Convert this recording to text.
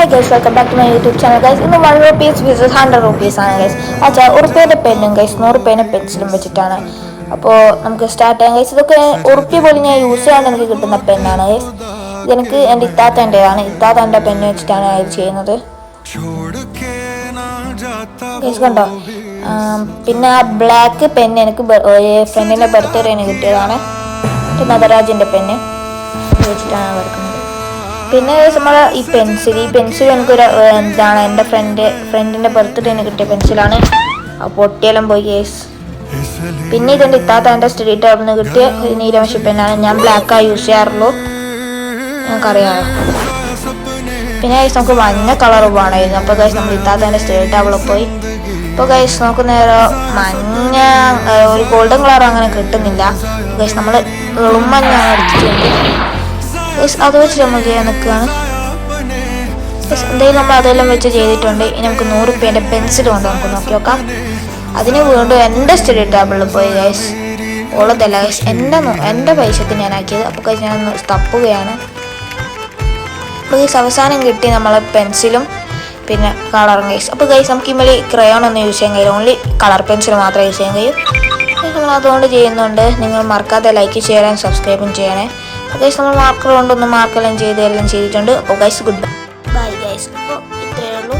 Hi guys, welcome back to my YouTube channel guys. ഇന്ന് 1 rupees versus 100 rupees ആണ് guys. അച്ഛാ ഉറുപ്പ്യയുടെ പെന്നും guys 100 രൂപേൻ്റെ പെൻസിലും വെച്ചിട്ടാണ്. അപ്പോൾ നമുക്ക് സ്റ്റാർട്ട് ചെയ്യാം guys. ഇതൊക്കെ ഉറുപ്പ്യ പോലും ഞാൻ യൂസ് ചെയ്യാണ്ട് എനിക്ക് കിട്ടുന്ന പെന്നാണ് guys. ഇതെനിക്ക് എൻ്റെ ഇത്താത്തൻ്റെതാണ്. ഇത്താത്തൻ്റെ പെന്ന് വെച്ചിട്ടാണ് ഇത് ചെയ്യുന്നത്. ഗൈസ് കണ്ടോ, പിന്നെ ആ ബ്ലാക്ക് പെന്ന് എനിക്ക് ഫ്രണ്ടിൻ്റെ ബർത്ത്ഡേന് കിട്ടിയതാണ്. നഗരാജിൻ്റെ പെന്ന് വെച്ചിട്ടാണ് വരക്കുന്നത്. പിന്നെ നമ്മൾ ഈ പെൻസിൽ എനിക്കൊരു എന്താണ് എൻ്റെ ഫ്രണ്ടിൻ്റെ ബർത്ത്ഡേന് കിട്ടിയ പെൻസിലാണ്. പൊട്ടിയെല്ലാം പോയി കേസ്. പിന്നെ ഇതെൻ്റെ ഇത്താത്തൻ്റെ സ്ട്രീറ്റ് ടേബിളിൽ നിന്ന് കിട്ടിയ നീലമഷി പെന്നാണ്. ഞാൻ ബ്ലാക്കായി യൂസ് ചെയ്യാറുള്ളൂ, ഞങ്ങൾക്കറിയാമോ. പിന്നെ ഗൈസ് നമുക്ക് മഞ്ഞ കളർ വേണമായിരുന്നു. അപ്പോൾ ഗൈസ് നമ്മൾ ഇത്താത്തൻ്റെ സ്ട്രീറ്റ് ടേബിളിൽ പോയി. ഇപ്പോൾ ഗൈസ് നമുക്ക് നേരെ മഞ്ഞ ഒരു ഗോൾഡൻ കളർ അങ്ങനെ കിട്ടുന്നില്ല. ഗൈസ് നമ്മൾ ഇളുമഞ്ഞ എടുത്തിട്ടുണ്ട്. അത് വെച്ച് നമ്മൾ ചെയ്യാൻ നിൽക്കുകയാണ്. എന്തായാലും നമ്മൾ അതെല്ലാം വെച്ച് ചെയ്തിട്ടുണ്ട്. ഇനി നമുക്ക് 100 രൂപേൻ്റെ പെൻസിൽ കൊണ്ട് നമുക്ക് നോക്കി നോക്കാം. അതിന് വീണ്ടും എൻ്റെ സ്റ്റഡി ടേബിളിൽ പോയി ഗൈസ്. ഉള്ളതല്ല ഗൈസ്, എൻ്റെ പൈസക്ക് ഞാൻ ആക്കിയത്. അപ്പോൾ ഗൈസ് ഞാൻ തപ്പുകയാണ്. അപ്പോൾ ഗൈസ് അവസാനം കിട്ടി നമ്മളെ പെൻസിലും പിന്നെ കളറും ഗൈസ്. അപ്പോൾ ഗൈസ് നമുക്ക് ഇമ്മലി ക്രയോൺ ഒന്നും യൂസ് ചെയ്യാൻ കഴിയും, ഓൺലി കളർ പെൻസിൽ മാത്രമേ യൂസ് ചെയ്യാൻ കഴിയും. നമ്മൾ അതുകൊണ്ട് ചെയ്യുന്നുണ്ട്. നിങ്ങൾ മറക്കാതെ ലൈക്ക് ചെയ്യാനും സബ്സ്ക്രൈബും ചെയ്യണേ. ഗൈസ് നമ്മൾ മാർക്കർ കൊണ്ടൊന്ന് മാർക്കെല്ലാം ചെയ്ത് എല്ലാം ചെയ്തിട്ടുണ്ട്. അപ്പോൾ ഗൈസ് ഗുഡ് ബൈ ഗൈസ്. അപ്പോൾ ഇത്രയേ ഉള്ളൂ.